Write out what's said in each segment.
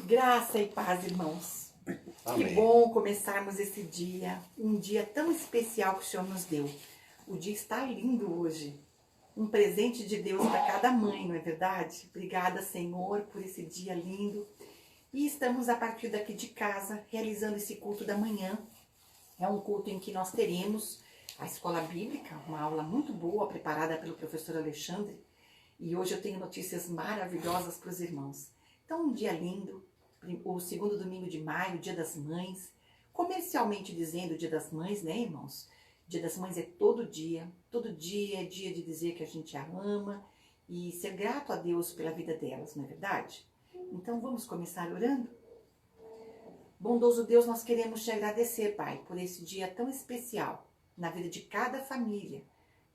Graça e paz, irmãos. Amém. Que bom começarmos esse dia, um dia tão especial que o Senhor nos deu. O dia está lindo hoje. Um presente de Deus para cada mãe, não é verdade? Obrigada, Senhor, por esse dia lindo. E estamos a partir daqui de casa, realizando esse culto da manhã. É um culto em que nós teremos a escola bíblica, uma aula muito boa, preparada pelo professor Alexandre. E hoje eu tenho notícias maravilhosas para os irmãos. Então, um dia lindo, o segundo domingo de maio, Dia das Mães. Comercialmente dizendo Dia das Mães, né, irmãos? Dia das Mães é todo dia é dia de dizer que a gente a ama e ser grato a Deus pela vida delas, não é verdade? Então, vamos começar orando? Bondoso Deus, nós queremos te agradecer, Pai, por esse dia tão especial na vida de cada família,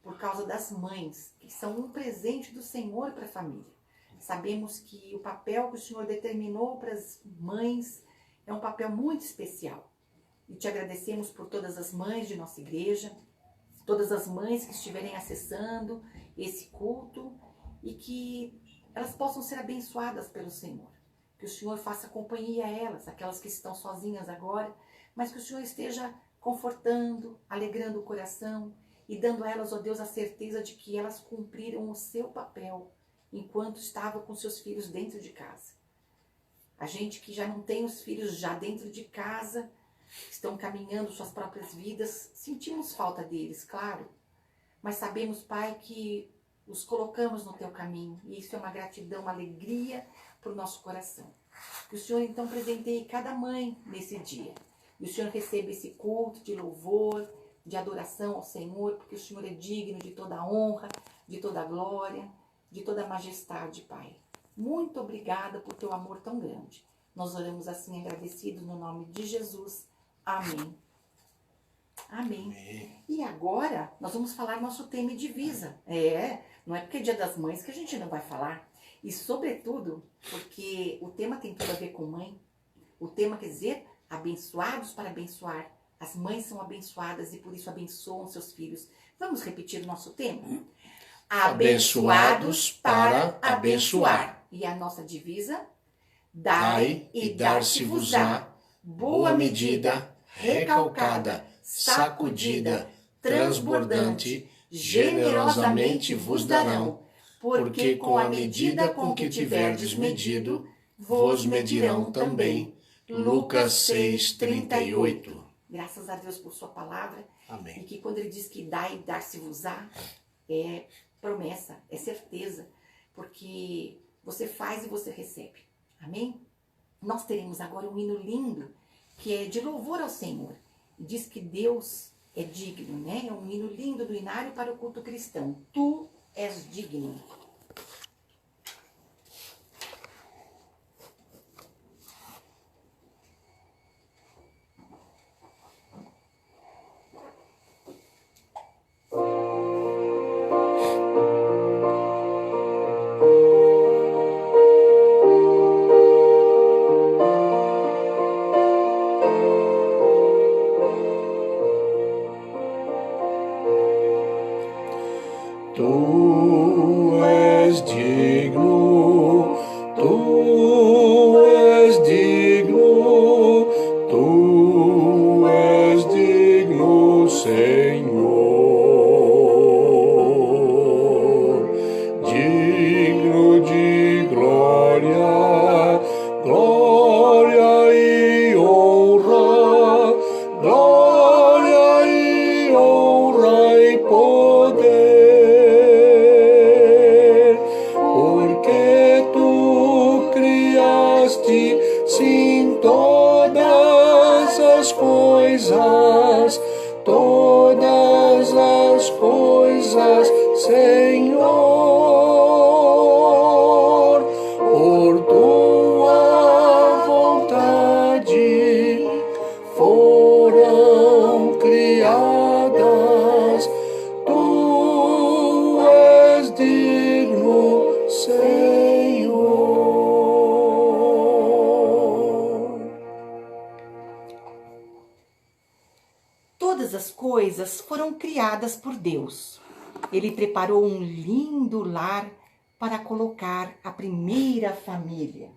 por causa das mães, que são um presente do Senhor para a família. Sabemos que o papel que o Senhor determinou para as mães é um papel muito especial. E te agradecemos por todas as mães de nossa igreja, todas as mães que estiverem acessando esse culto e que elas possam ser abençoadas pelo Senhor. Que o Senhor faça companhia a elas, aquelas que estão sozinhas agora, mas que o Senhor esteja confortando, alegrando o coração e dando a elas, ó Deus, a certeza de que elas cumpriram o seu papel enquanto estava com seus filhos dentro de casa. A gente que já não tem os filhos já dentro de casa, estão caminhando suas próprias vidas, sentimos falta deles, claro, mas sabemos, Pai, que os colocamos no teu caminho e isso é uma gratidão, uma alegria para o nosso coração. Que o Senhor então presenteie cada mãe nesse dia e o Senhor receba esse culto de louvor, de adoração ao Senhor, porque o Senhor é digno de toda a honra, de toda a glória, de toda a majestade, Pai. Muito obrigada por teu amor tão grande. Nós oramos assim agradecidos no nome de Jesus. Amém. Amém. Amém. E agora nós vamos falar nosso tema e divisa. Não é porque é Dia das Mães que a gente não vai falar. E sobretudo porque o tema tem tudo a ver com mãe. O tema quer dizer abençoados para abençoar. As mães são abençoadas e por isso abençoam seus filhos. Vamos repetir o nosso tema? Abençoados para abençoar. E a nossa divisa? Dai e dar-se-vos-á boa medida, recalcada, sacudida, transbordante, generosamente vos darão, porque com a medida com que tiverdes medido, vos medirão também. Lucas 6:38. Graças a Deus por sua palavra. Amém. E que quando ele diz que dai e dar-se-vos-á, promessa, é certeza, porque você faz e você recebe. Amém? Nós teremos agora um hino lindo, que é de louvor ao Senhor. Diz que Deus é digno, né? É um hino lindo do Inário para o culto cristão. Tu és digno. Tu és digno, tu és digno, tu és digno, Senhor, digno de glória, glória e honra, glória e honra e poder. Sim, todas as coisas, Senhor, por tua vontade foram criadas. Tu és digno, Senhor. Todas as coisas foram criadas por Deus. Ele preparou um lindo lar para colocar a primeira família.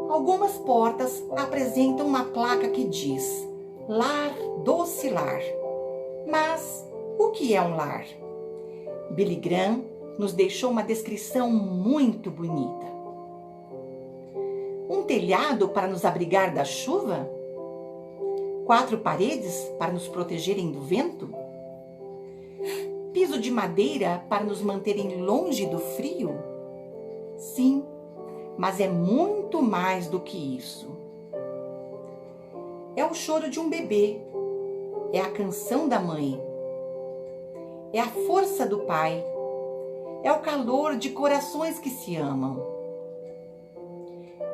Algumas portas apresentam uma placa que diz Lar Doce Lar. Mas o que é um lar? Billy Graham nos deixou uma descrição muito bonita. Um telhado para nos abrigar da chuva? 4 paredes para nos protegerem do vento? Piso de madeira para nos manterem longe do frio? Sim, mas é muito mais do que isso. É o choro de um bebê, é a canção da mãe, é a força do pai, é o calor de corações que se amam.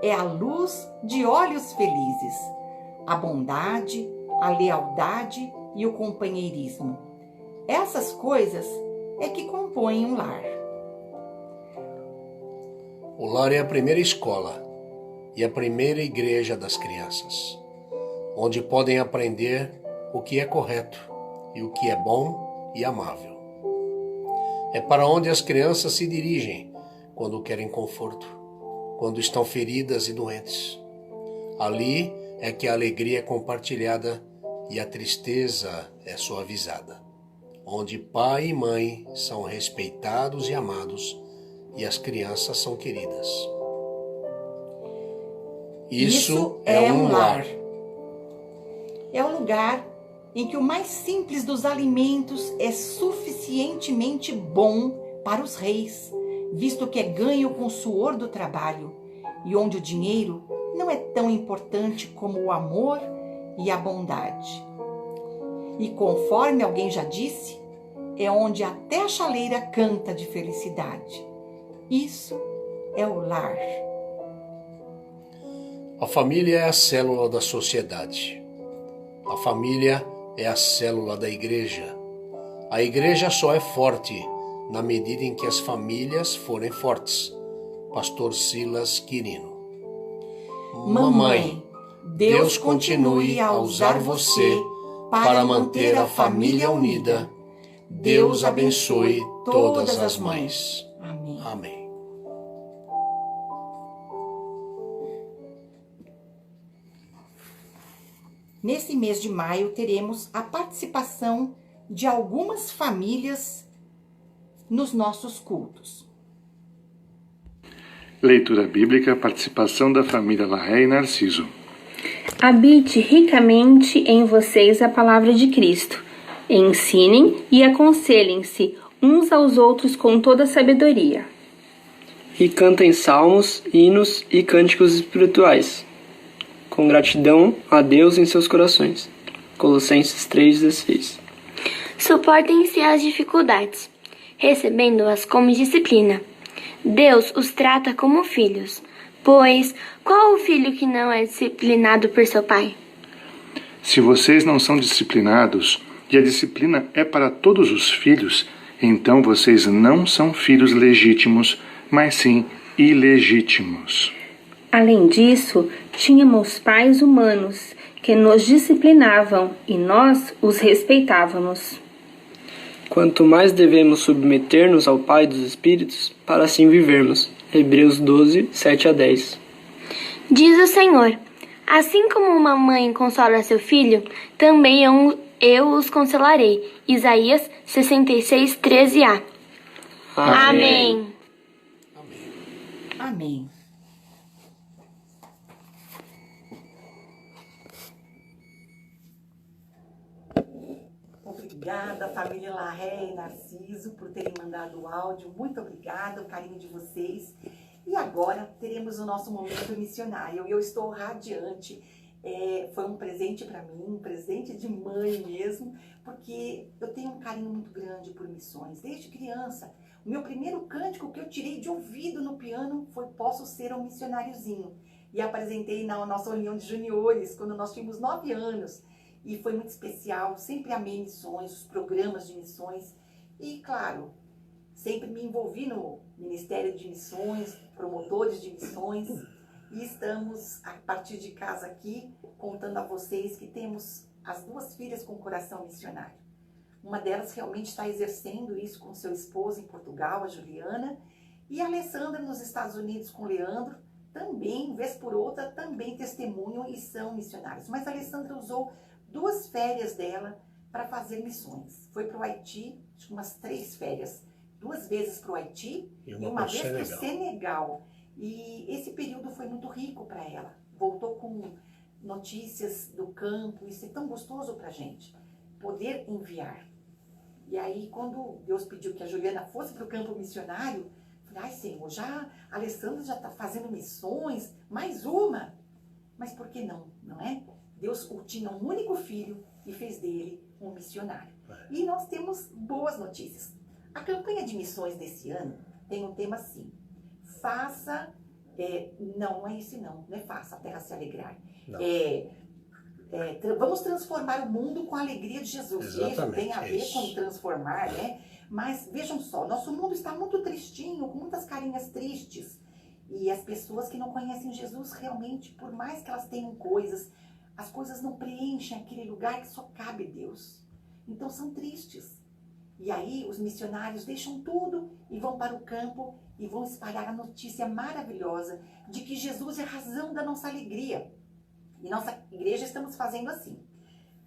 É a luz de olhos felizes, a bondade, a lealdade e o companheirismo. Essas coisas é que compõem um lar. O lar é a primeira escola e a primeira igreja das crianças, onde podem aprender o que é correto e o que é bom e amável. É para onde as crianças se dirigem quando querem conforto, quando estão feridas e doentes. Ali é que a alegria é compartilhada e a tristeza é suavizada, onde pai e mãe são respeitados e amados e as crianças são queridas. Isso é um lar. É o lugar em que o mais simples dos alimentos é suficientemente bom para os reis, visto que é ganho com o suor do trabalho, e onde o dinheiro não é tão importante como o amor e a bondade. E conforme alguém já disse, é onde até a chaleira canta de felicidade. Isso é o lar. A família é a célula da sociedade. A família é a célula da igreja. A igreja só é forte na medida em que as famílias forem fortes. Pastor Silas Quirino. Mamãe, Deus continue a usar você para manter a família unida. Deus abençoe todas as mães. Amém. Amém. Nesse mês de maio teremos a participação de algumas famílias nos nossos cultos. Leitura bíblica, participação da família Larré e Narciso. Habite ricamente em vocês a palavra de Cristo. Ensinem e aconselhem-se uns aos outros com toda sabedoria. E cantem salmos, hinos e cânticos espirituais, com gratidão a Deus em seus corações. Colossenses 3,16. Suportem-se às dificuldades, recebendo-as como disciplina. Deus os trata como filhos, pois qual o filho que não é disciplinado por seu pai? Se vocês não são disciplinados, e a disciplina é para todos os filhos, então vocês não são filhos legítimos, mas sim ilegítimos. Além disso, tínhamos pais humanos que nos disciplinavam e nós os respeitávamos. Quanto mais devemos submeter-nos ao Pai dos Espíritos, para assim vivermos. Hebreus 12, 7-10. Diz o Senhor: assim como uma mãe consola seu filho, também eu os consolarei. Isaías 66, 13a. Amém. Amém. Obrigada, família Larré e Narciso, por terem mandado o áudio. Muito obrigada, o carinho de vocês. E agora teremos o nosso momento missionário. Eu estou radiante. Foi um presente para mim, um presente de mãe mesmo, porque eu tenho um carinho muito grande por missões. Desde criança, o meu primeiro cântico que eu tirei de ouvido no piano foi Posso Ser um Missionáriozinho. E apresentei na nossa reunião de juniores, quando nós tínhamos 9 anos. E foi muito especial, sempre amei missões, os programas de missões. E, claro, sempre me envolvi no Ministério de Missões, promotores de missões. E estamos, a partir de casa aqui, contando a vocês que temos as 2 filhas com coração missionário. Uma delas realmente está exercendo isso com seu esposo em Portugal, a Juliana. E a Alessandra nos Estados Unidos com o Leandro, também, vez por outra, também testemunham e são missionários. Mas a Alessandra usou 2 férias dela para fazer missões. Foi para o Haiti, acho que umas 3 férias. 2 vezes para o Haiti e uma vez para o Senegal. E esse período foi muito rico para ela. Voltou com notícias do campo. Isso é tão gostoso para a gente, poder enviar. E aí, quando Deus pediu que a Juliana fosse para o campo missionário, eu falei, ai Senhor, a Alessandra já está fazendo missões, mais uma. Mas por que não, não é? Deus tinha um único filho e fez dele um missionário. E nós temos boas notícias. A campanha de missões desse ano tem um tema assim: faça, não é isso não é faça a terra se alegrar. Vamos transformar o mundo com a alegria de Jesus. Isso tem a ver com transformar, né? Mas vejam só, nosso mundo está muito tristinho, com muitas carinhas tristes. E as pessoas que não conhecem Jesus realmente, por mais que elas tenham coisas, as coisas não preenchem aquele lugar que só cabe Deus. Então são tristes. E aí os missionários deixam tudo e vão para o campo e vão espalhar a notícia maravilhosa de que Jesus é a razão da nossa alegria. E nossa igreja estamos fazendo assim.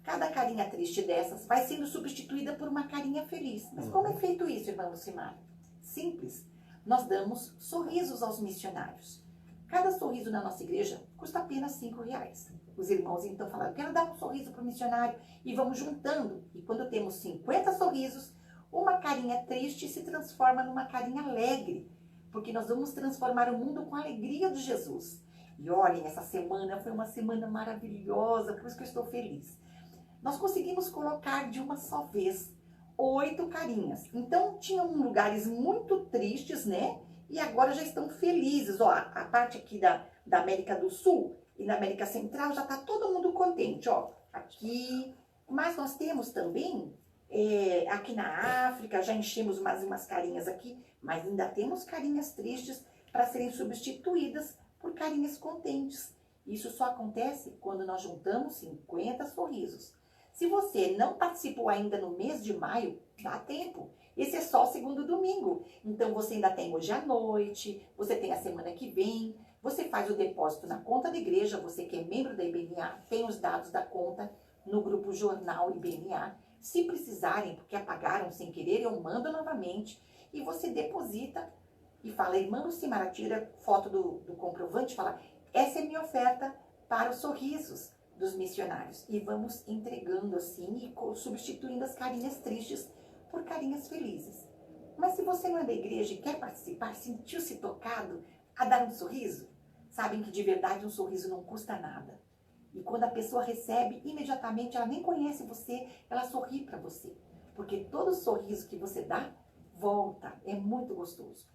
Cada carinha triste dessas vai sendo substituída por uma carinha feliz. Mas como é feito isso, irmã Lucimar? Simples. Nós damos sorrisos aos missionários. Cada sorriso na nossa igreja custa apenas R$5. Os irmãos então falaram, quero dar um sorriso para o missionário. E vamos juntando. E quando temos 50 sorrisos, uma carinha triste se transforma numa carinha alegre. Porque nós vamos transformar o mundo com a alegria de Jesus. E olhem, essa semana foi uma semana maravilhosa, por isso que eu estou feliz. Nós conseguimos colocar de uma só vez 8 carinhas. Então, tinham lugares muito tristes, né? E agora já estão felizes. Ó, a parte aqui da América do Sul e na América Central já está todo mundo contente, ó. Aqui. Mas nós temos também, aqui na África, já enchemos umas carinhas aqui, mas ainda temos carinhas tristes para serem substituídas por carinhas contentes. Isso só acontece quando nós juntamos 50 sorrisos. Se você não participou ainda no mês de maio, dá tempo. Esse é só o segundo domingo. Então, você ainda tem hoje à noite, você tem a semana que vem, você faz o depósito na conta da igreja, você que é membro da IBNA, tem os dados da conta no grupo Jornal IBNA. Se precisarem, porque apagaram sem querer, eu mando novamente. E você deposita e fala, irmã Lucimara, tira foto do comprovante e fala, essa é minha oferta para os sorrisos dos missionários. E vamos entregando assim e substituindo as carinhas tristes por carinhas felizes. Mas se você não é da igreja e quer participar, sentiu-se tocado a dar um sorriso, sabem que de verdade um sorriso não custa nada. E quando a pessoa recebe, imediatamente ela nem conhece você, ela sorri para você. Porque todo sorriso que você dá, volta. É muito gostoso.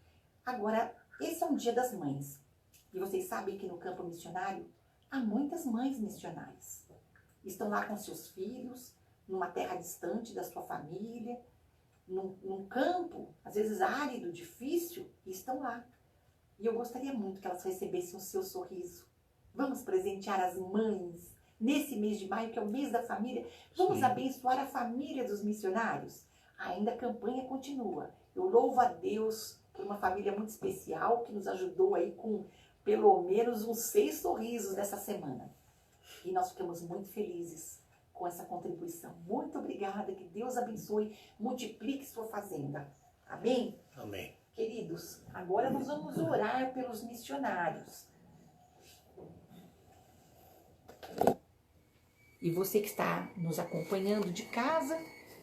Agora, esse é um dia das mães. E vocês sabem que no campo missionário, há muitas mães missionárias. Estão lá com seus filhos, numa terra distante da sua família, num campo, às vezes árido, difícil, e estão lá. E eu gostaria muito que elas recebessem o seu sorriso. Vamos presentear as mães nesse mês de maio, que é o mês da família. Vamos abençoar a família dos missionários. Ainda a campanha continua. Eu louvo a Deus por uma família muito especial que nos ajudou aí com pelo menos uns 6 sorrisos nessa semana. E nós ficamos muito felizes com essa contribuição. Muito obrigada, que Deus abençoe, multiplique sua fazenda. Amém? Amém. Queridos, agora nós vamos orar pelos missionários. E você que está nos acompanhando de casa,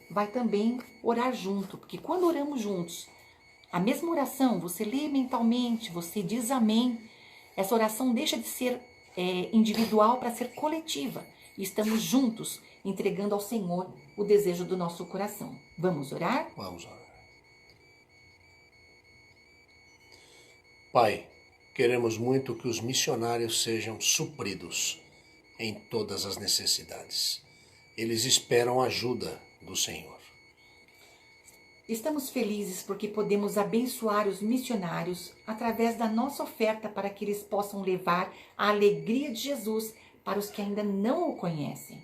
vai também orar junto, porque quando oramos juntos, a mesma oração, você lê mentalmente, você diz amém, essa oração deixa de ser individual para ser coletiva. E estamos juntos, entregando ao Senhor o desejo do nosso coração. Vamos orar? Vamos orar. Pai, queremos muito que os missionários sejam supridos em todas as necessidades. Eles esperam ajuda do Senhor. Estamos felizes porque podemos abençoar os missionários através da nossa oferta para que eles possam levar a alegria de Jesus para os que ainda não o conhecem.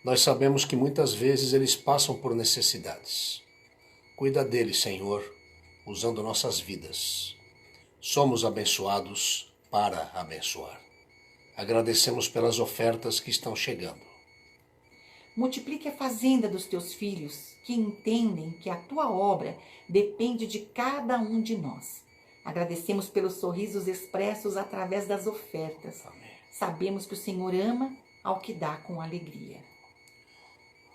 Nós sabemos que muitas vezes eles passam por necessidades. Cuida deles, Senhor, usando nossas vidas. Somos abençoados para abençoar. Agradecemos pelas ofertas que estão chegando. Multiplique a fazenda dos teus filhos, que entendem que a tua obra depende de cada um de nós. Agradecemos pelos sorrisos expressos através das ofertas. Amém. Sabemos que o Senhor ama ao que dá com alegria.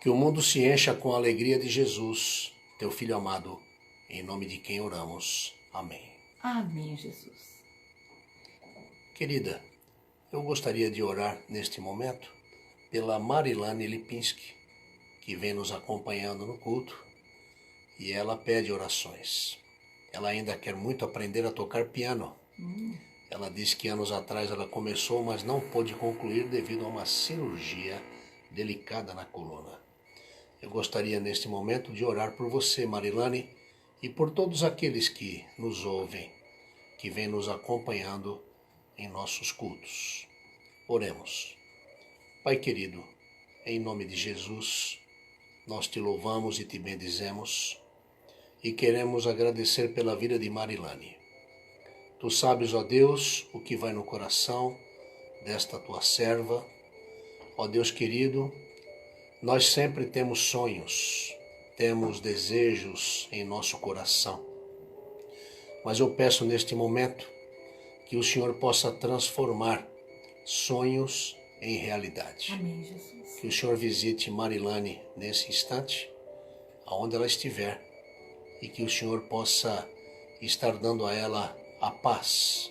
Que o mundo se encha com a alegria de Jesus, teu Filho amado, em nome de quem oramos. Amém. Amém, Jesus. Querida, eu gostaria de orar neste momento pela Marilane Lipinski, que vem nos acompanhando no culto, e ela pede orações. Ela ainda quer muito aprender a tocar piano. Ela disse que anos atrás ela começou, mas não pôde concluir devido a uma cirurgia delicada na coluna. Eu gostaria neste momento de orar por você, Marilane, e por todos aqueles que nos ouvem, que vêm nos acompanhando em nossos cultos. Oremos. Pai querido, em nome de Jesus, nós te louvamos e te bendizemos e queremos agradecer pela vida de Marilane. Tu sabes, ó Deus, o que vai no coração desta tua serva. Ó Deus querido, nós sempre temos sonhos, temos desejos em nosso coração. Mas eu peço neste momento que o Senhor possa transformar sonhos em realidade. Amém, Jesus. Que o Senhor visite Marilane nesse instante, aonde ela estiver, e que o Senhor possa estar dando a ela a paz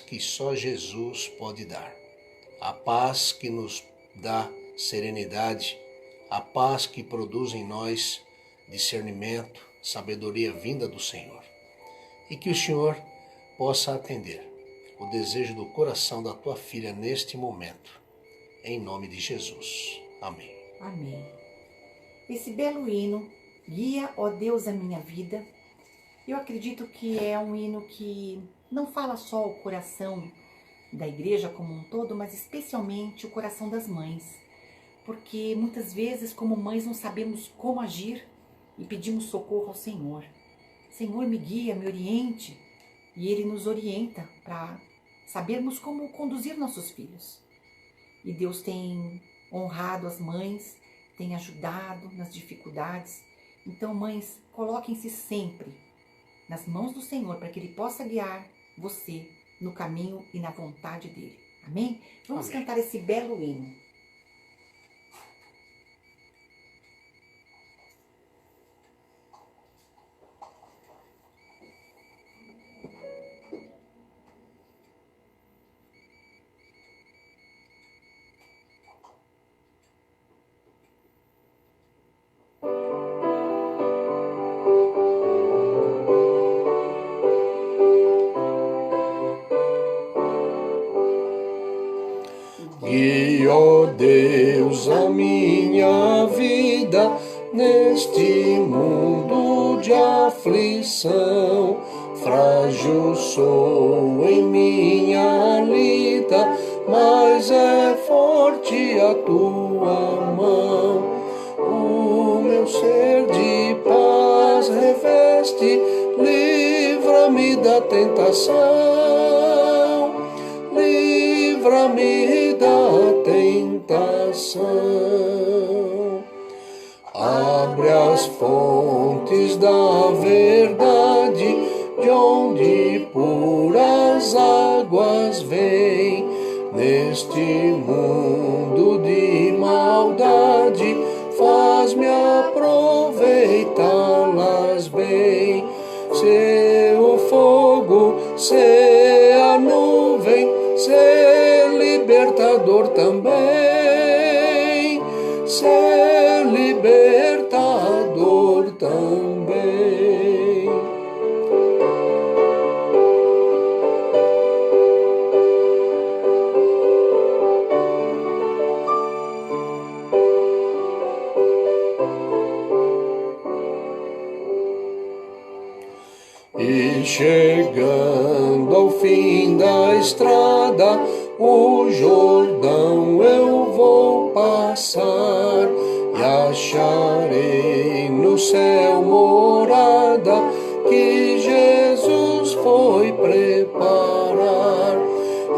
que só Jesus pode dar, a paz que nos dá serenidade, a paz que produz em nós discernimento, sabedoria vinda do Senhor. E que o Senhor possa atender o desejo do coração da tua filha neste momento. Em nome de Jesus. Amém. Amém. Esse belo hino, Guia, ó Deus, a minha vida, eu acredito que é um hino que não fala só o coração da igreja como um todo, mas especialmente o coração das mães. Porque muitas vezes, como mães, não sabemos como agir e pedimos socorro ao Senhor. Senhor, me guia, me oriente. E Ele nos orienta para sabermos como conduzir nossos filhos. E Deus tem honrado as mães, tem ajudado nas dificuldades. Então, mães, coloquem-se sempre nas mãos do Senhor para que Ele possa guiar você no caminho e na vontade dEle. Amém? Vamos cantar esse belo hino. Guia, ó Deus, a minha vida neste mundo de aflição. Frágil sou em minha lida, mas é forte a tua mão. O meu ser de paz reveste, livra-me da tentação. Livra-me da tentação. Abre as fontes da verdade, de onde puras águas vêm. Neste mundo de maldade, faz-me aproveitá-las bem. Se o fogo, se a nuvem, ser libertador também, ser libertador também. E chegando ao fim da estrada, o Jordão eu vou passar, e acharei no céu morada que Jesus foi preparar.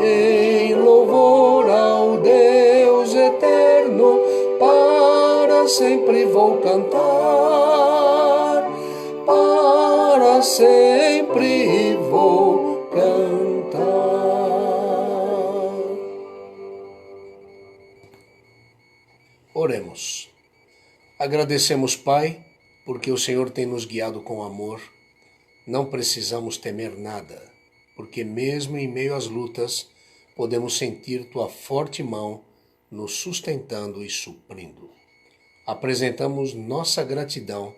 Em louvor ao Deus eterno, para sempre vou cantar, para sempre vou cantar. Oremos. Agradecemos, Pai, porque o Senhor tem nos guiado com amor. Não precisamos temer nada, porque mesmo em meio às lutas, podemos sentir Tua forte mão nos sustentando e suprindo. Apresentamos nossa gratidão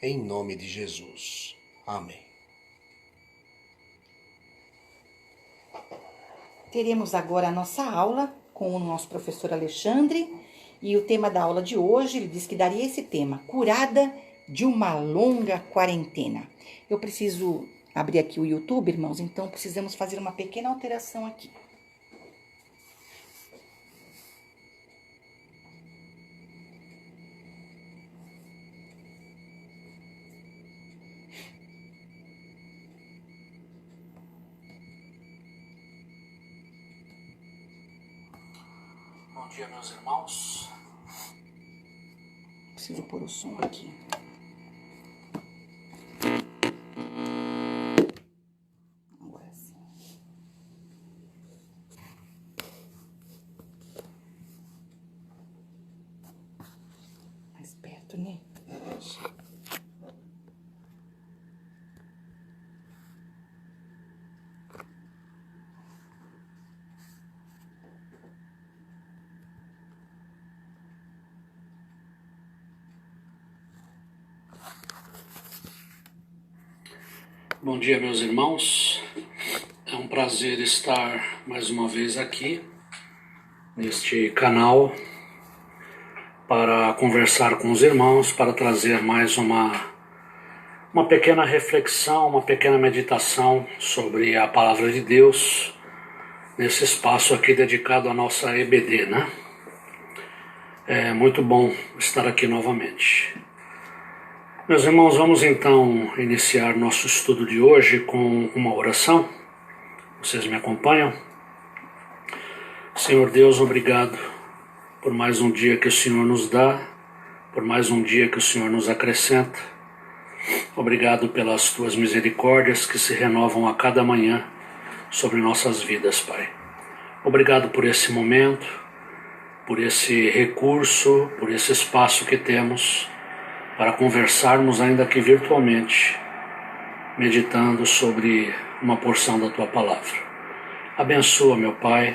em nome de Jesus. Amém. Teremos agora a nossa aula com o nosso professor Alexandre. E o tema da aula de hoje, ele disse que daria esse tema: curada de uma longa quarentena. Eu preciso abrir aqui o YouTube, irmãos, então precisamos fazer uma pequena alteração aqui. Bom dia, meus irmãos. Preciso pôr o som aqui. Agora sim. Mais perto, né? Bom dia, meus irmãos. É um prazer estar mais uma vez aqui neste canal para conversar com os irmãos, para trazer mais uma pequena reflexão, uma pequena meditação sobre a palavra de Deus nesse espaço aqui dedicado à nossa EBD, né? É muito bom estar aqui novamente. Meus irmãos, vamos então iniciar nosso estudo de hoje com uma oração. Vocês me acompanham? Senhor Deus, obrigado por mais um dia que o Senhor nos dá, por mais um dia que o Senhor nos acrescenta. Obrigado pelas tuas misericórdias que se renovam a cada manhã sobre nossas vidas, Pai. Obrigado por esse momento, por esse recurso, por esse espaço que temos para conversarmos, ainda que virtualmente, meditando sobre uma porção da Tua Palavra. Abençoa, meu Pai,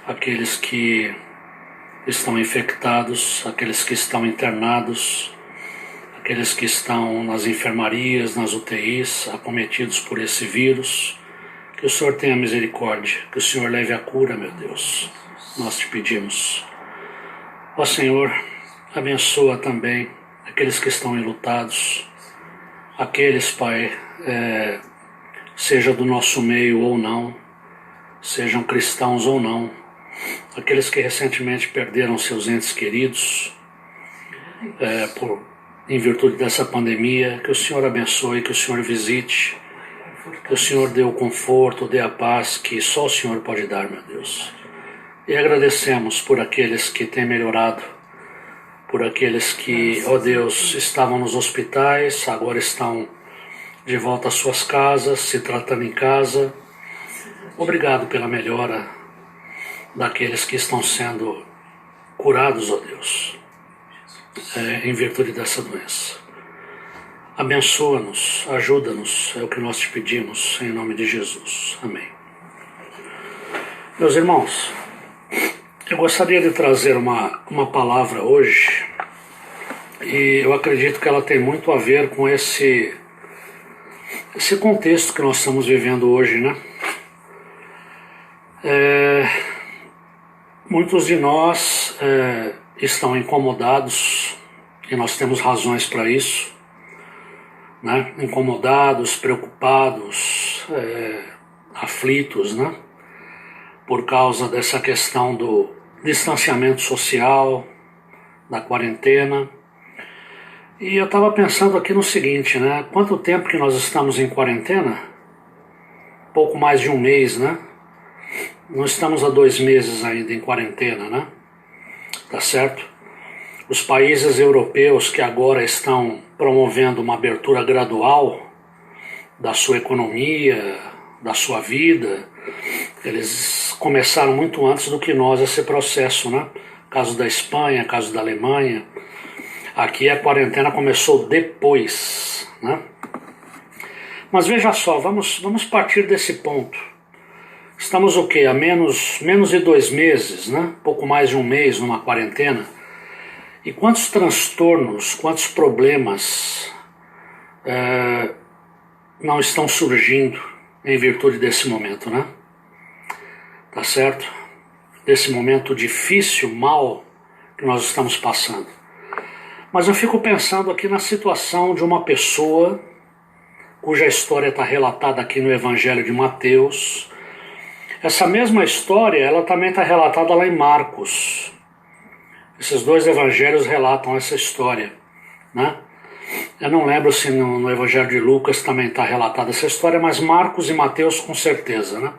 aqueles que estão infectados, aqueles que estão internados, aqueles que estão nas enfermarias, nas UTIs, acometidos por esse vírus. Que o Senhor tenha misericórdia, que o Senhor leve a cura, meu Deus. Nós te pedimos. Ó Senhor, abençoa também aqueles que estão enlutados, aqueles, Pai, seja do nosso meio ou não, sejam cristãos ou não, aqueles que recentemente perderam seus entes queridos em virtude dessa pandemia, que o Senhor abençoe, que o Senhor visite, que o Senhor dê o conforto, dê a paz que só o Senhor pode dar, meu Deus. E agradecemos por aqueles que têm melhorado, por aqueles que, ó Deus, estavam nos hospitais, agora estão de volta às suas casas, se tratando em casa. Obrigado pela melhora daqueles que estão sendo curados, ó Deus, em virtude dessa doença. Abençoa-nos, ajuda-nos, é o que nós te pedimos, em nome de Jesus. Amém. Meus irmãos, eu gostaria de trazer uma palavra hoje, e eu acredito que ela tem muito a ver com esse contexto que nós estamos vivendo hoje, né? Muitos de nós estão incomodados, e nós temos razões para isso, né? Incomodados, preocupados, aflitos, né? Por causa dessa questão do distanciamento social, da quarentena. E eu estava pensando aqui no seguinte, né? Quanto tempo que nós estamos em quarentena? Pouco mais de um mês, né? Não estamos há 2 meses ainda em quarentena, né? Tá certo? Os países europeus que agora estão promovendo uma abertura gradual da sua economia, da sua vida, eles começaram muito antes do que nós esse processo, né? Caso da Espanha, caso da Alemanha. Aqui a quarentena começou depois, né? Mas veja só, vamos partir desse ponto. Estamos o quê? Há menos de 2 meses, né? Pouco mais de um mês numa quarentena. E quantos transtornos, quantos problemas não estão surgindo em virtude desse momento, né? Tá certo? Desse momento difícil, mal, que nós estamos passando. Mas eu fico pensando aqui na situação de uma pessoa cuja história está relatada aqui no Evangelho de Mateus. Essa mesma história, ela também está relatada lá em Marcos. Esses 2 evangelhos relatam essa história, né? Eu não lembro se no Evangelho de Lucas também está relatada essa história, mas Marcos e Mateus com certeza, né?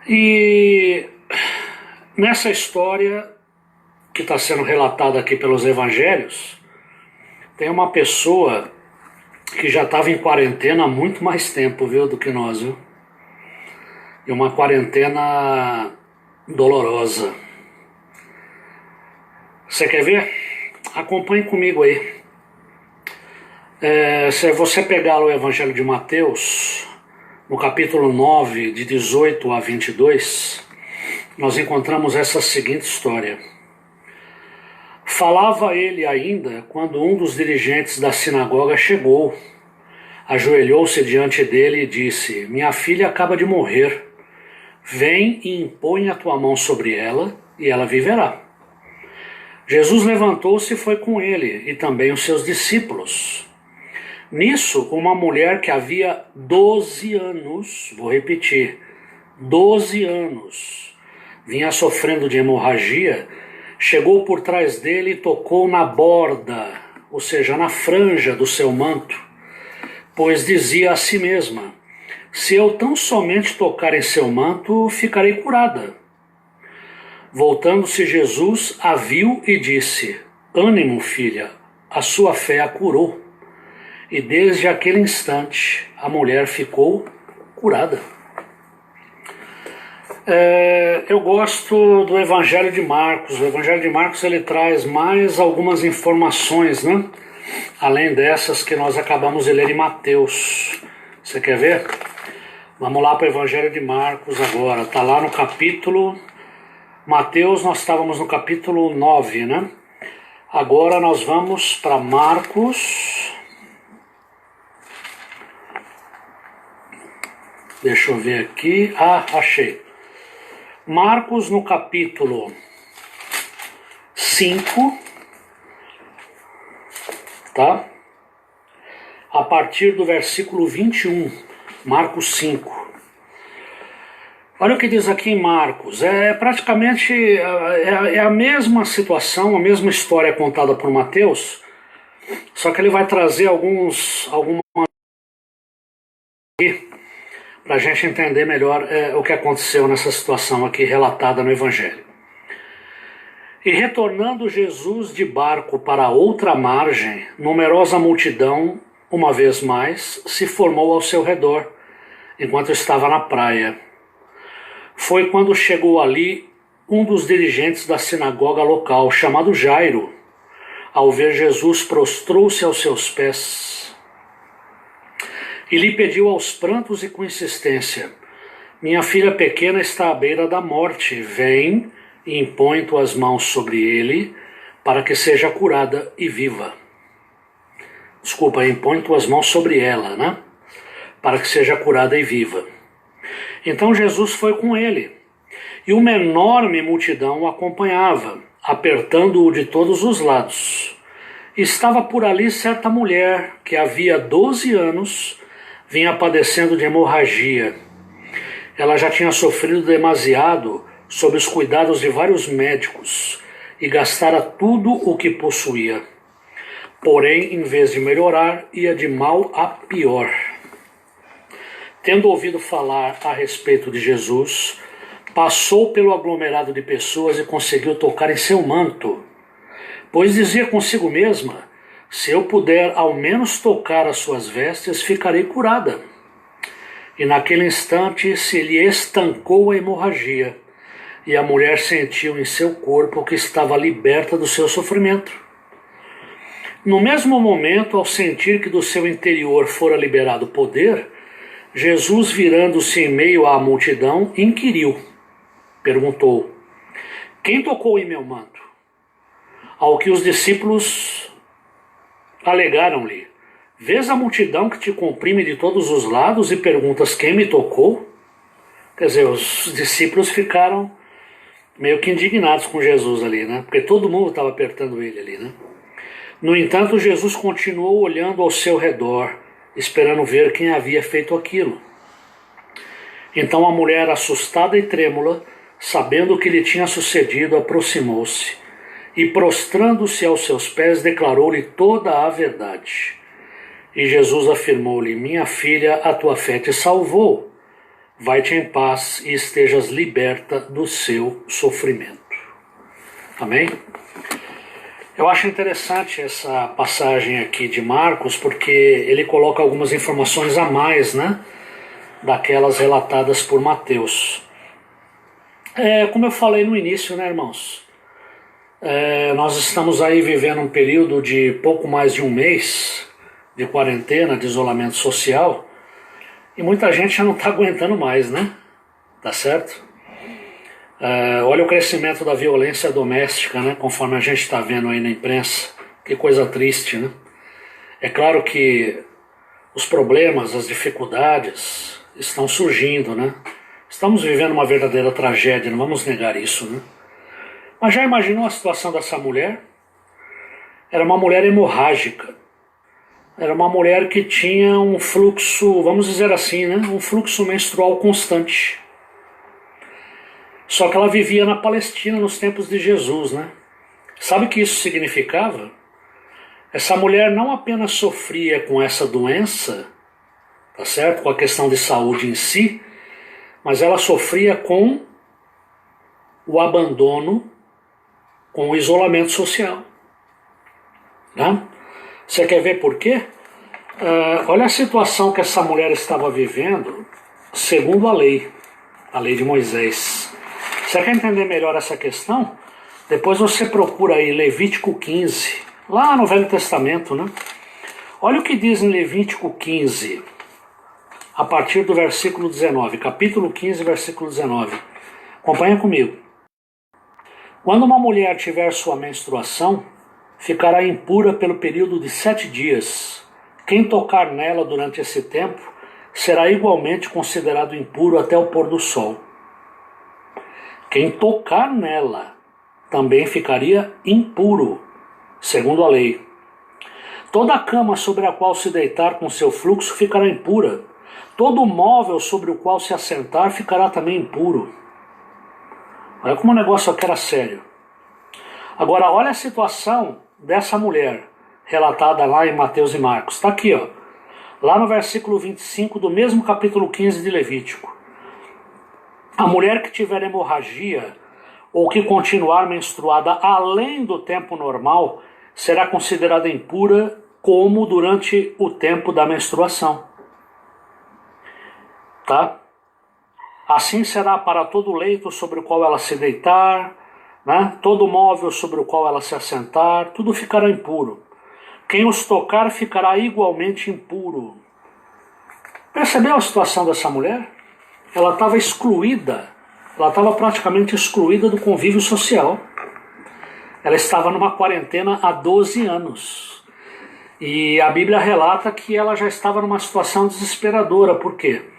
E nessa história que está sendo relatada aqui pelos evangelhos, tem uma pessoa que já estava em quarentena há muito mais tempo, viu, do que nós, viu? E uma quarentena dolorosa. Você quer ver? Acompanhe comigo aí. Se você pegar o Evangelho de Mateus, no capítulo 9, de 18 a 22, nós encontramos essa seguinte história. Falava ele ainda quando um dos dirigentes da sinagoga chegou, ajoelhou-se diante dele e disse: minha filha acaba de morrer, vem e impõe a tua mão sobre ela e ela viverá. Jesus levantou-se e foi com ele, e também os seus discípulos. Nisso, uma mulher que havia 12 anos, vou repetir, 12 anos, vinha sofrendo de hemorragia, chegou por trás dele e tocou na borda, ou seja, na franja do seu manto, pois dizia a si mesma: se eu tão somente tocar em seu manto, ficarei curada. Voltando-se Jesus, a viu e disse: ânimo, filha, a sua fé a curou. E desde aquele instante a mulher ficou curada. Eu gosto do Evangelho de Marcos. O Evangelho de Marcos ele traz mais algumas informações, né? Além dessas que nós acabamos de ler em Mateus. Você quer ver? Vamos lá para o Evangelho de Marcos agora. Está lá no capítulo... Mateus, nós estávamos no capítulo 9, né? Agora nós vamos para Marcos. Deixa eu ver aqui. Achei. Marcos no capítulo 5, tá? A partir do versículo 21, Marcos 5. Olha o que diz aqui em Marcos. Praticamente a mesma situação, a mesma história contada por Mateus, só que ele vai trazer algumas para a gente entender melhor o que aconteceu nessa situação aqui relatada no Evangelho. E retornando Jesus de barco para outra margem, numerosa multidão, uma vez mais, se formou ao seu redor, enquanto estava na praia. Foi quando chegou ali um dos dirigentes da sinagoga local, chamado Jairo. Ao ver Jesus, prostrou-se aos seus pés e lhe pediu aos prantos e com insistência: minha filha pequena está à beira da morte, vem e impõe tuas mãos sobre ele, para que seja curada e viva. Desculpa, impõe tuas mãos sobre ela, né? Para que seja curada e viva. Então Jesus foi com ele, e uma enorme multidão o acompanhava, apertando-o de todos os lados. Estava por ali certa mulher, que havia 12 anos vinha padecendo de hemorragia. Ela já tinha sofrido demasiado sob os cuidados de vários médicos e gastara tudo o que possuía. Porém, em vez de melhorar, ia de mal a pior. Tendo ouvido falar a respeito de Jesus, passou pelo aglomerado de pessoas e conseguiu tocar em seu manto, pois dizia consigo mesma: se eu puder ao menos tocar as suas vestes, ficarei curada. E naquele instante se lhe estancou a hemorragia, e a mulher sentiu em seu corpo que estava liberta do seu sofrimento. No mesmo momento, ao sentir que do seu interior fora liberado poder, Jesus, virando-se em meio à multidão, inquiriu, perguntou: quem tocou em meu manto? Ao que os discípulos alegaram-lhe: vês a multidão que te comprime de todos os lados e perguntas quem me tocou? Quer dizer, os discípulos ficaram meio que indignados com Jesus ali, né? Porque todo mundo estava apertando ele ali, né? No entanto, Jesus continuou olhando ao seu redor, esperando ver quem havia feito aquilo. Então a mulher, assustada e trêmula, sabendo o que lhe tinha sucedido, aproximou-se e, prostrando-se aos seus pés, declarou-lhe toda a verdade. E Jesus afirmou-lhe: minha filha, a tua fé te salvou. Vai-te em paz e estejas liberta do seu sofrimento. Amém? Eu acho interessante essa passagem aqui de Marcos, porque ele coloca algumas informações a mais, né, daquelas relatadas por Mateus. Como eu falei no início, né, irmãos? Nós estamos aí vivendo um período de pouco mais de um mês de quarentena, de isolamento social, e muita gente já não está aguentando mais, né? Tá certo? Olha o crescimento da violência doméstica, né? Conforme a gente está vendo aí na imprensa. Que coisa triste, né? É claro que os problemas, as dificuldades estão surgindo, né? Estamos vivendo uma verdadeira tragédia, não vamos negar isso, né? Mas já imaginou a situação dessa mulher? Era uma mulher hemorrágica. Era uma mulher que tinha um fluxo, vamos dizer assim, né? Um fluxo menstrual constante. Só que ela vivia na Palestina nos tempos de Jesus, né? Sabe o que isso significava? Essa mulher não apenas sofria com essa doença, tá certo? Com a questão de saúde em si, mas ela sofria com o abandono, com o isolamento social. Né? Você quer ver por quê? Olha a situação que essa mulher estava vivendo segundo a lei. a lei de Moisés. Você quer entender melhor essa questão? Depois você procura aí Levítico 15, lá no Velho Testamento, né? Olha o que diz em Levítico 15, a partir do versículo 19, capítulo 15, versículo 19. Acompanha comigo. Quando uma mulher tiver sua menstruação, ficará impura pelo período de 7 dias. Quem tocar nela durante esse tempo será igualmente considerado impuro até o pôr do sol. Quem tocar nela também ficaria impuro, segundo a lei. Toda a cama sobre a qual se deitar com seu fluxo ficará impura. Todo móvel sobre o qual se assentar ficará também impuro. Olha como o negócio aqui era sério. Agora, olha a situação dessa mulher, relatada lá em Mateus e Marcos. Está aqui, ó, lá no versículo 25 do mesmo capítulo 15 de Levítico. A mulher que tiver hemorragia ou que continuar menstruada além do tempo normal será considerada impura como durante o tempo da menstruação. Tá? Assim será para todo leito sobre o qual ela se deitar, né? Todo móvel sobre o qual ela se assentar, tudo ficará impuro. Quem os tocar ficará igualmente impuro. Percebeu a situação dessa mulher? Ela estava excluída, ela estava praticamente excluída do convívio social. Ela estava numa quarentena há 12 anos. E a Bíblia relata que ela já estava numa situação desesperadora. Por quê?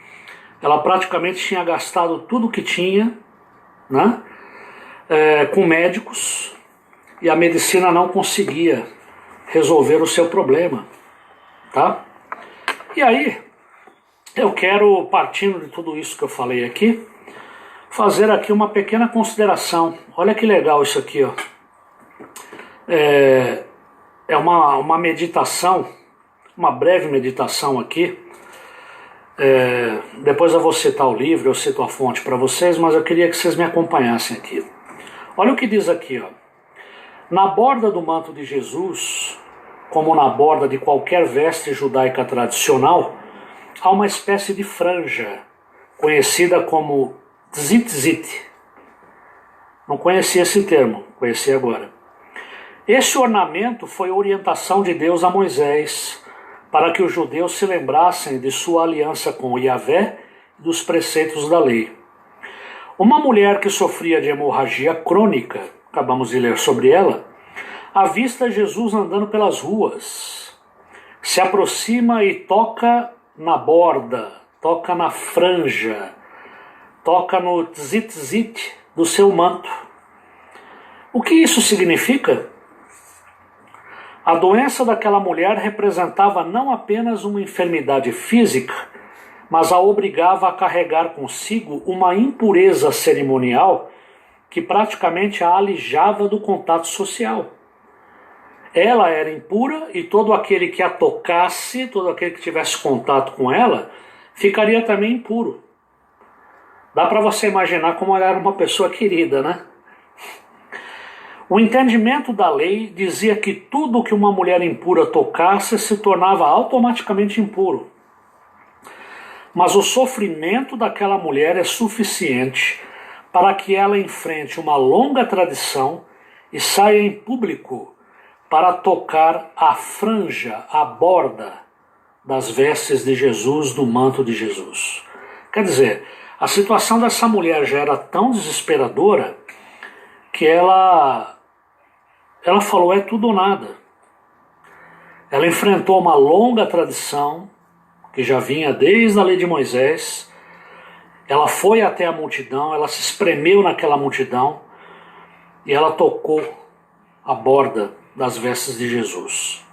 Ela praticamente tinha gastado tudo que tinha, né? Com médicos, e a medicina não conseguia resolver o seu problema. Tá? E aí, eu quero, partindo de tudo isso que eu falei aqui, fazer aqui uma pequena consideração. Olha que legal isso aqui, ó. É uma meditação, uma breve meditação aqui. Depois eu vou citar o livro, eu cito a fonte para vocês, mas eu queria que vocês me acompanhassem aqui. Olha o que diz aqui, ó. Na borda do manto de Jesus, como na borda de qualquer veste judaica tradicional, há uma espécie de franja, conhecida como tzitzit. Não conhecia esse termo, conheci agora. Esse ornamento foi orientação de Deus a Moisés, para que os judeus se lembrassem de sua aliança com Yahvé e dos preceitos da lei. Uma mulher que sofria de hemorragia crônica, acabamos de ler sobre ela, avista Jesus andando pelas ruas, se aproxima e toca na borda, toca na franja, toca no tzitzit do seu manto. O que isso significa? A doença daquela mulher representava não apenas uma enfermidade física, mas a obrigava a carregar consigo uma impureza cerimonial que praticamente a alijava do contato social. Ela era impura e todo aquele que a tocasse, todo aquele que tivesse contato com ela, ficaria também impuro. Dá para você imaginar como ela era uma pessoa querida, né? O entendimento da lei dizia que tudo que uma mulher impura tocasse se tornava automaticamente impuro. Mas o sofrimento daquela mulher é suficiente para que ela enfrente uma longa tradição e saia em público para tocar a franja, a borda das vestes de Jesus, do manto de Jesus. Quer dizer, a situação dessa mulher já era tão desesperadora que ela falou, é tudo ou nada. Ela enfrentou uma longa tradição que já vinha desde a lei de Moisés. Ela foi até a multidão, ela se espremeu naquela multidão e ela tocou a borda das vestes de Jesus.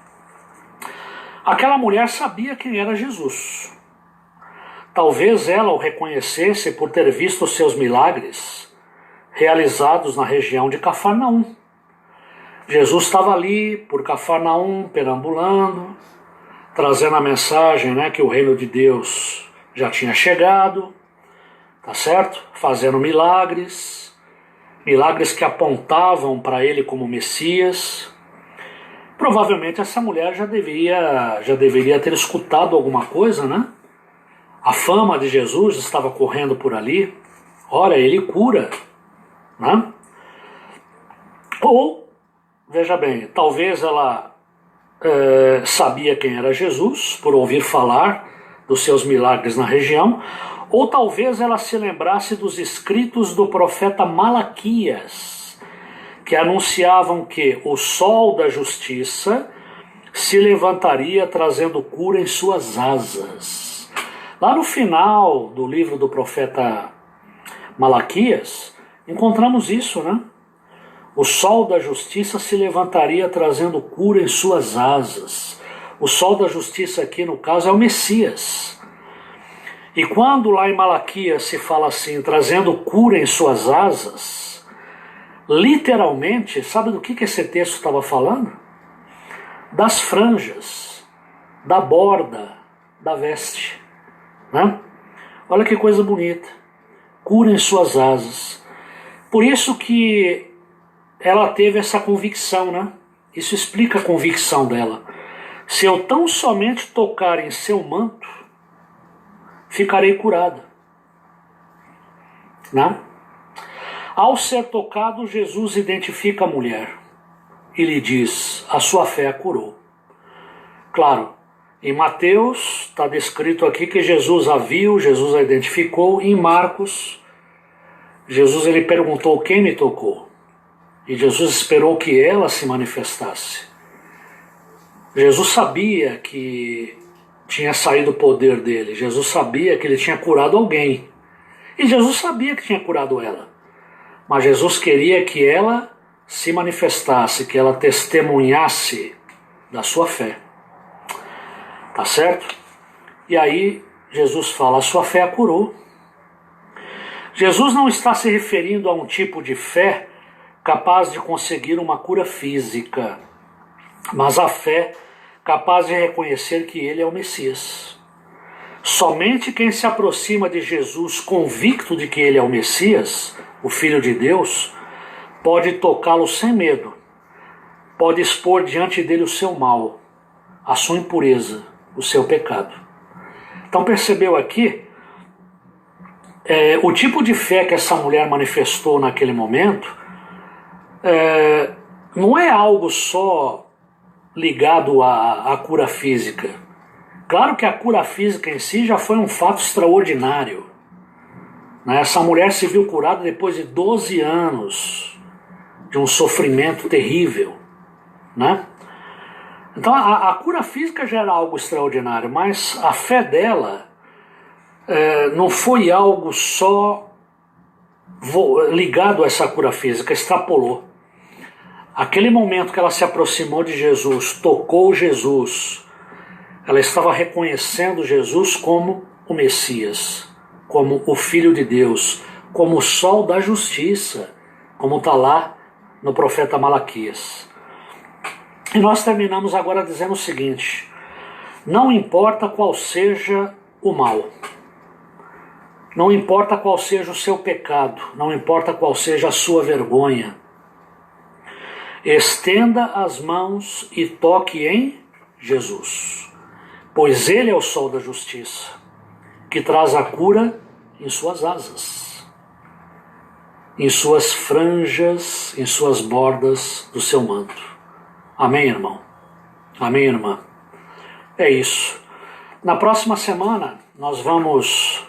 Aquela mulher sabia quem era Jesus. Talvez ela o reconhecesse por ter visto os seus milagres realizados na região de Cafarnaum. Jesus estava ali por Cafarnaum, perambulando, trazendo a mensagem, né, que o reino de Deus já tinha chegado, tá certo? Fazendo milagres que apontavam para ele como Messias. Provavelmente essa mulher já deveria ter escutado alguma coisa, né? A fama de Jesus estava correndo por ali. Olha, ele cura, né? Ou, veja bem, talvez ela sabia quem era Jesus, por ouvir falar dos seus milagres na região, ou talvez ela se lembrasse dos escritos do profeta Malaquias, que anunciavam que o sol da justiça se levantaria trazendo cura em suas asas. Lá no final do livro do profeta Malaquias, encontramos isso, né? O sol da justiça se levantaria trazendo cura em suas asas. O sol da justiça aqui, no caso, é o Messias. E quando lá em Malaquias se fala assim, trazendo cura em suas asas, literalmente, sabe do que esse texto estava falando? Das franjas, da borda, da veste, né? Olha que coisa bonita. Cura em suas asas. Por isso que ela teve essa convicção, né? Isso explica a convicção dela. Se eu tão somente tocar em seu manto, ficarei curada, né? Ao ser tocado, Jesus identifica a mulher e lhe diz: a sua fé a curou. Claro, em Mateus está descrito aqui que Jesus a viu, Jesus a identificou. Em Marcos, Jesus ele perguntou: quem me tocou? E Jesus esperou que ela se manifestasse. Jesus sabia que tinha saído o poder dele. Jesus sabia que ele tinha curado alguém. E Jesus sabia que tinha curado ela. Mas Jesus queria que ela se manifestasse, que ela testemunhasse da sua fé. Tá certo? E aí Jesus fala: a sua fé a curou. Jesus não está se referindo a um tipo de fé capaz de conseguir uma cura física, mas a fé capaz de reconhecer que ele é o Messias. Somente quem se aproxima de Jesus convicto de que ele é o Messias, o Filho de Deus, pode tocá-lo sem medo, pode expor diante dele o seu mal, a sua impureza, o seu pecado. Então percebeu aqui o tipo de fé que essa mulher manifestou naquele momento. Não é algo só ligado à cura física. Claro que a cura física em si já foi um fato extraordinário, né? Essa mulher se viu curada depois de 12 anos de um sofrimento terrível, né? Então a cura física já era algo extraordinário, mas a fé dela não foi algo só ligado a essa cura física, extrapolou. Aquele momento que ela se aproximou de Jesus, tocou Jesus, ela estava reconhecendo Jesus como o Messias, como o Filho de Deus, como o sol da justiça, como está lá no profeta Malaquias. E nós terminamos agora dizendo o seguinte: não importa qual seja o mal, não importa qual seja o seu pecado, não importa qual seja a sua vergonha, estenda as mãos e toque em Jesus, pois ele é o sol da justiça, que traz a cura em suas asas, em suas franjas, em suas bordas do seu manto. Amém, irmão? Amém, irmã? É isso. Na próxima semana nós vamos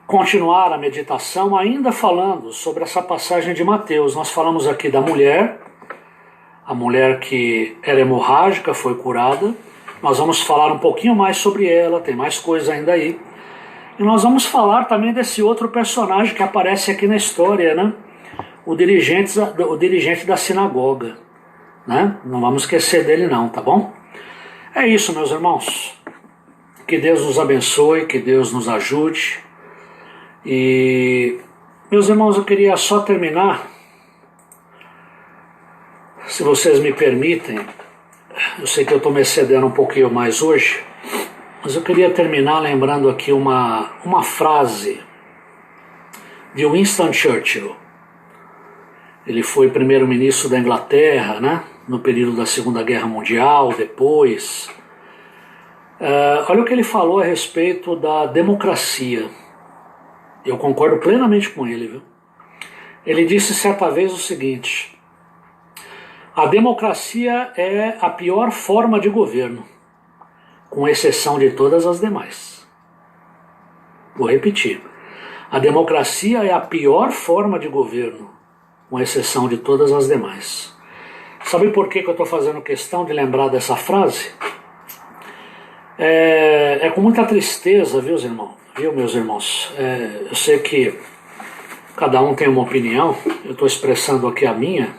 continuar a meditação ainda falando sobre essa passagem de Mateus. Nós falamos aqui da mulher, a mulher que era hemorrágica, foi curada. Nós vamos falar um pouquinho mais sobre ela, tem mais coisa ainda aí. E nós vamos falar também desse outro personagem que aparece aqui na história, né? O dirigente da sinagoga, né? Não vamos esquecer dele não, tá bom? É isso, meus irmãos. Que Deus nos abençoe, que Deus nos ajude. E, meus irmãos, eu queria só terminar, se vocês me permitem. Eu sei que eu estou me excedendo um pouquinho mais hoje, mas eu queria terminar lembrando aqui uma frase de Winston Churchill. Ele foi primeiro-ministro da Inglaterra, né, no período da Segunda Guerra Mundial, depois. Olha o que ele falou a respeito da democracia. Eu concordo plenamente com ele, viu? Ele disse certa vez o seguinte: a democracia é a pior forma de governo, com exceção de todas as demais. Vou repetir. A democracia é a pior forma de governo, com exceção de todas as demais. Sabe por que eu estou fazendo questão de lembrar dessa frase? É com muita tristeza, viu, meus irmãos? Eu sei que cada um tem uma opinião, eu estou expressando aqui a minha,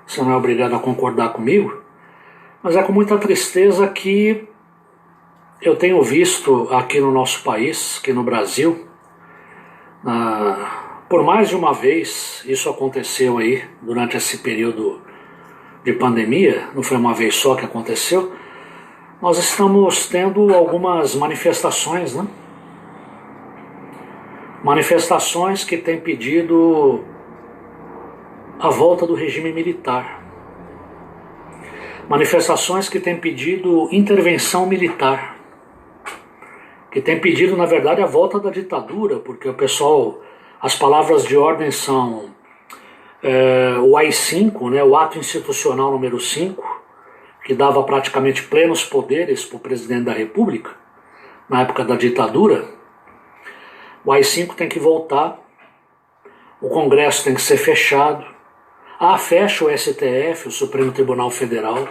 você não é obrigado a concordar comigo, mas é com muita tristeza que eu tenho visto aqui no nosso país, aqui no Brasil, por mais de uma vez, isso aconteceu aí durante esse período de pandemia, não foi uma vez só que aconteceu, nós estamos tendo algumas manifestações, né? Manifestações que têm pedido a volta do regime militar. Manifestações que têm pedido intervenção militar. Que têm pedido, na verdade, a volta da ditadura, porque o pessoal, as palavras de ordem são o AI-5, né, o ato institucional número 5, que dava praticamente plenos poderes para o presidente da República, na época da ditadura. O AI-5 tem que voltar, o Congresso tem que ser fechado, fecha o STF, o Supremo Tribunal Federal,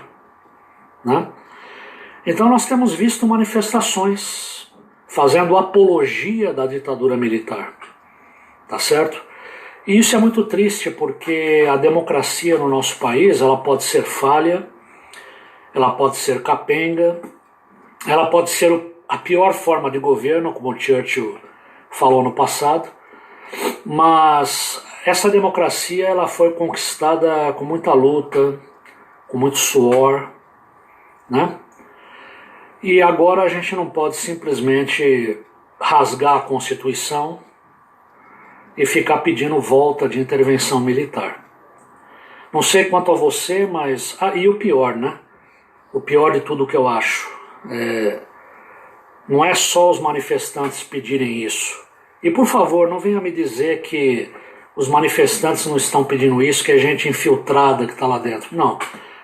né? Então nós temos visto manifestações fazendo apologia da ditadura militar, tá certo? E isso é muito triste, porque a democracia no nosso país, ela pode ser falha, ela pode ser capenga, ela pode ser a pior forma de governo, como o Churchill falou no passado, mas essa democracia ela foi conquistada com muita luta, com muito suor, né? E agora a gente não pode simplesmente rasgar a Constituição e ficar pedindo volta de intervenção militar. Não sei quanto a você, mas... e o pior, né? O pior de tudo que eu acho. Não é só os manifestantes pedirem isso. E por favor, não venha me dizer que os manifestantes não estão pedindo isso, que é gente infiltrada que está lá dentro. Não.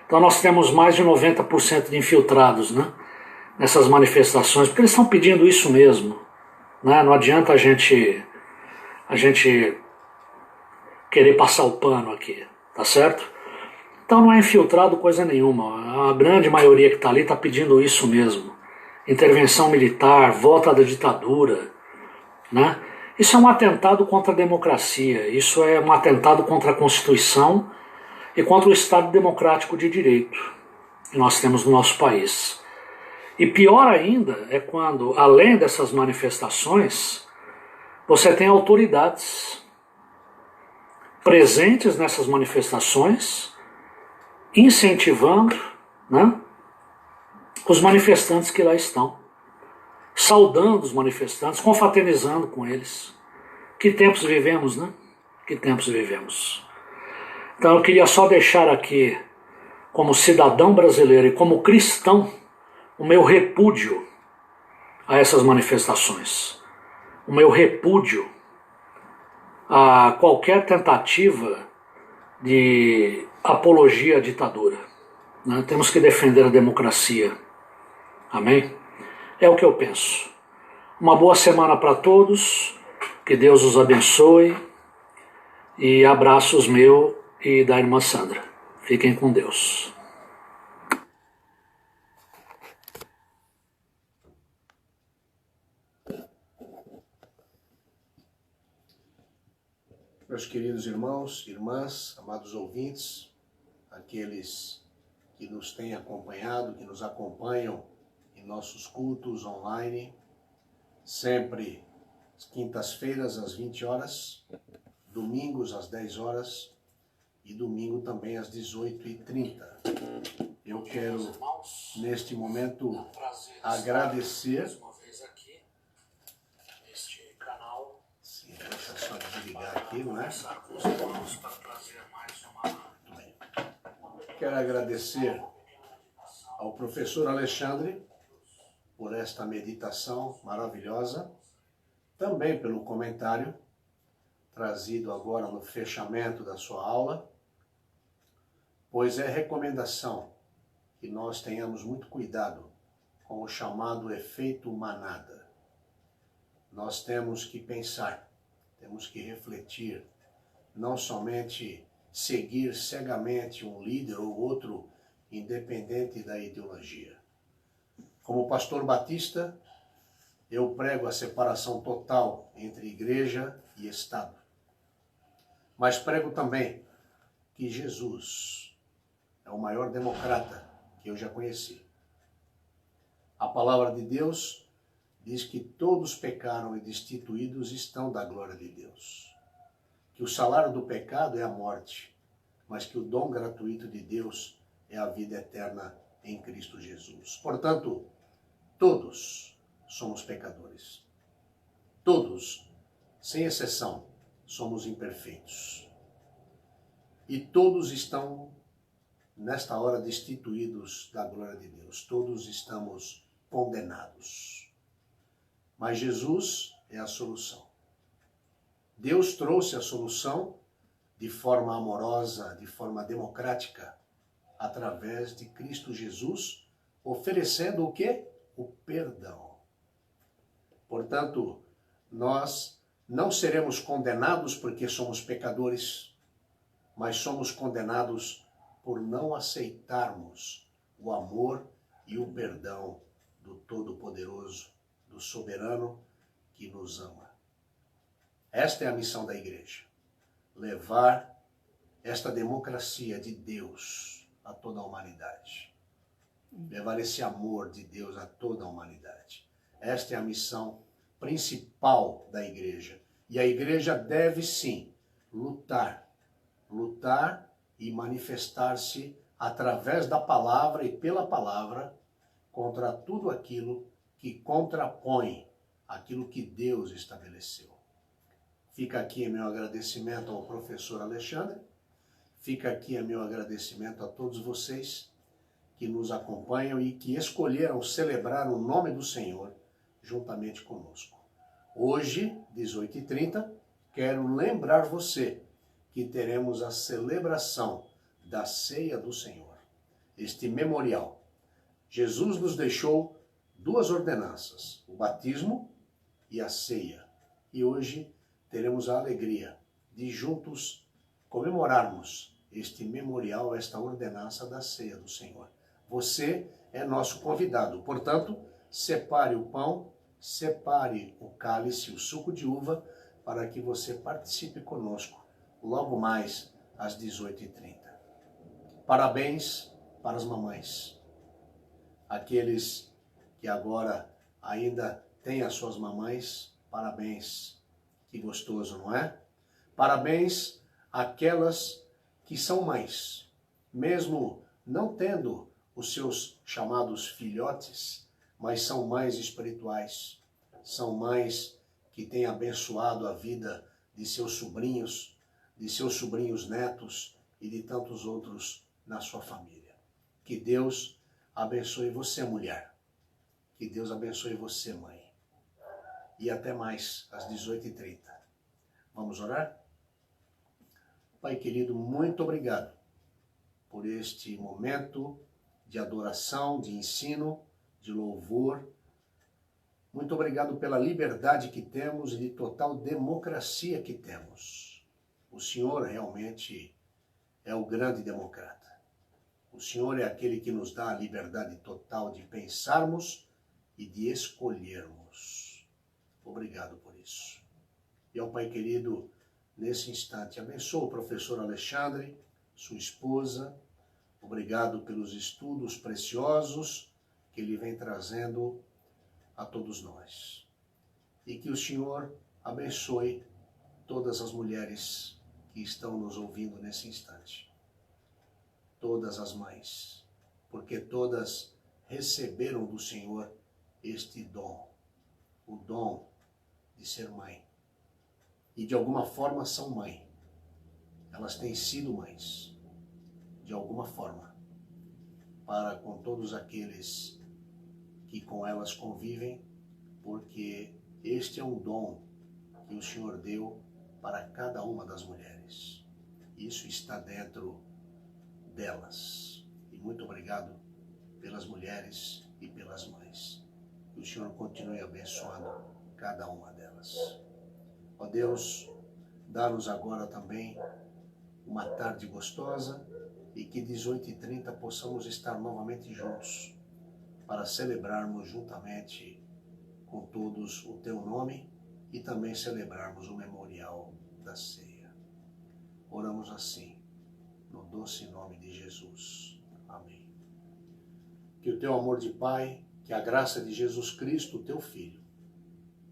Então nós temos mais de 90% de infiltrados, né? Nessas manifestações, porque eles estão pedindo isso mesmo, né? Não adianta a gente querer passar o pano aqui, tá certo? Então não é infiltrado coisa nenhuma, a grande maioria que está ali está pedindo isso mesmo, intervenção militar, volta da ditadura, né? Isso é um atentado contra a democracia, isso é um atentado contra a Constituição e contra o Estado Democrático de Direito que nós temos no nosso país. E pior ainda é quando, além dessas manifestações, você tem autoridades presentes nessas manifestações, incentivando, né, os manifestantes que lá estão, saudando os manifestantes, confraternizando com eles. Que tempos vivemos, né? Que tempos vivemos. Então eu queria só deixar aqui, como cidadão brasileiro e como cristão, o meu repúdio a essas manifestações. O meu repúdio a qualquer tentativa de apologia à ditadura, né? Temos que defender a democracia. Amém? É o que eu penso. Uma boa semana para todos, que Deus os abençoe, e abraços meu e da irmã Sandra. Fiquem com Deus. Meus queridos irmãos, irmãs, amados ouvintes, aqueles que nos têm acompanhado, que nos acompanham em nossos cultos online, sempre quintas-feiras às 20 horas, domingos às 10 horas e domingo também às 18h30. Eu quero, neste momento, agradecer. Sim, deixa eu só desligar aqui, não é? Quero agradecer ao professor Alexandre por esta meditação maravilhosa, também pelo comentário trazido agora no fechamento da sua aula, pois é recomendação que nós tenhamos muito cuidado com o chamado efeito manada. Nós temos que pensar, temos que refletir, não somente seguir cegamente um líder ou outro, independente da ideologia. Como pastor batista, eu prego a separação total entre igreja e Estado. Mas prego também que Jesus é o maior democrata que eu já conheci. A palavra de Deus diz que todos pecaram e destituídos estão da glória de Deus. Que o salário do pecado é a morte, mas que o dom gratuito de Deus é a vida eterna em Cristo Jesus. Portanto, todos somos pecadores. Todos, sem exceção, somos imperfeitos. E todos estão, nesta hora, destituídos da glória de Deus. Todos estamos condenados. Mas Jesus é a solução. Deus trouxe a solução de forma amorosa, de forma democrática, através de Cristo Jesus, oferecendo o quê? O perdão. Portanto, nós não seremos condenados porque somos pecadores, mas somos condenados por não aceitarmos o amor e o perdão do Todo-Poderoso, do Soberano que nos ama. Esta é a missão da igreja, levar esta democracia de Deus a toda a humanidade. Levar esse amor de Deus a toda a humanidade. Esta é a missão principal da igreja. E a igreja deve sim lutar e manifestar-se através da palavra e pela palavra contra tudo aquilo que contrapõe aquilo que Deus estabeleceu. Fica aqui meu agradecimento ao professor Alexandre, fica aqui meu agradecimento a todos vocês que nos acompanham e que escolheram celebrar o nome do Senhor juntamente conosco. Hoje, 18h30, quero lembrar você que teremos a celebração da Ceia do Senhor, este memorial. Jesus nos deixou duas ordenanças, o batismo e a ceia. E hoje teremos a alegria de juntos comemorarmos este memorial, esta ordenança da Ceia do Senhor. Você é nosso convidado, portanto, separe o pão, separe o cálice, o suco de uva, para que você participe conosco logo mais às 18h30. Parabéns para as mamães, aqueles que agora ainda têm as suas mamães, parabéns, que gostoso, não é? Parabéns àquelas que são mães, mesmo não tendo os seus chamados filhotes, mas são mães espirituais, são mães que têm abençoado a vida de seus sobrinhos netos e de tantos outros na sua família. Que Deus abençoe você, mulher. Que Deus abençoe você, mãe. E até mais, às 18h30. Vamos orar? Pai querido, muito obrigado por este momento de adoração, de ensino, de louvor. Muito obrigado pela liberdade que temos e de total democracia que temos. O Senhor realmente é o grande democrata. O Senhor é aquele que nos dá a liberdade total de pensarmos e de escolhermos. Obrigado por isso. E ao Pai querido, nesse instante, abençoa o professor Alexandre, sua esposa. Obrigado pelos estudos preciosos que ele vem trazendo a todos nós. E que o Senhor abençoe todas as mulheres que estão nos ouvindo nesse instante. Todas as mães, porque todas receberam do Senhor este dom, o dom de ser mãe. E de alguma forma são mãe. Elas têm sido mães, de alguma forma, para com todos aqueles que com elas convivem, porque este é um dom que o Senhor deu para cada uma das mulheres. Isso está dentro delas. E muito obrigado pelas mulheres e pelas mães. Que o Senhor continue abençoando cada uma delas. Ó Deus, dá-nos agora também uma tarde gostosa e que 18h30 possamos estar novamente juntos para celebrarmos juntamente com todos o Teu nome e também celebrarmos o memorial da ceia. Oramos assim, no doce nome de Jesus. Amém. Que o Teu amor de Pai, que a graça de Jesus Cristo, Teu Filho,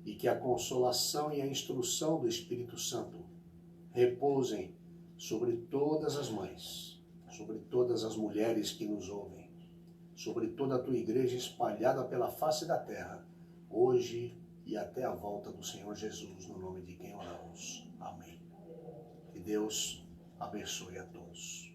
e que a consolação e a instrução do Espírito Santo repousem sobre todas as mães, sobre todas as mulheres que nos ouvem, sobre toda a Tua igreja espalhada pela face da terra, hoje e até a volta do Senhor Jesus, no nome de quem oramos. Amém. Que Deus abençoe a todos.